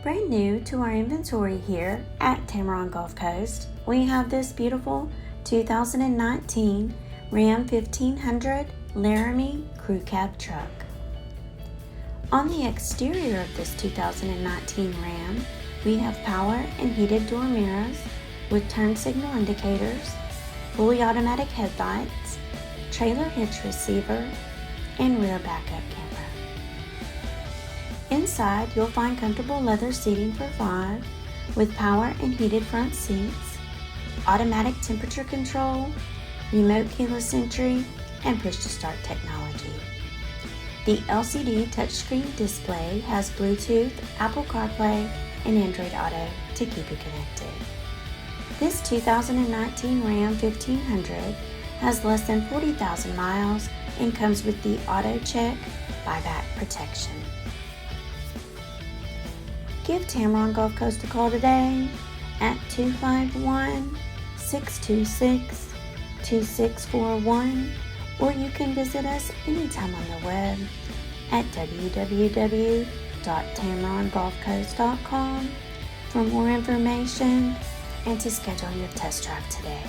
Brand new to our inventory here at Tameron Gulf Coast, we have this beautiful 2019 Ram 1500 Laramie Crew Cab Truck. On the exterior of this 2019 Ram, we have power and heated door mirrors with turn signal indicators, fully automatic headlights, trailer hitch receiver, and rear backup camera. Inside, you'll find comfortable leather seating for 5 with power and heated front seats, automatic temperature control, remote keyless entry, and push-to-start technology. The LCD touchscreen display has Bluetooth, Apple CarPlay, and Android Auto to keep you connected. This 2019 Ram 1500 has less than 40,000 miles and comes with the AutoCheck Buyback Protection. Give Tameron Gulf Coast a call today at 251-626-2641, or you can visit us anytime on the web at www.tamerongulfcoast.com for more information and to schedule your test drive today.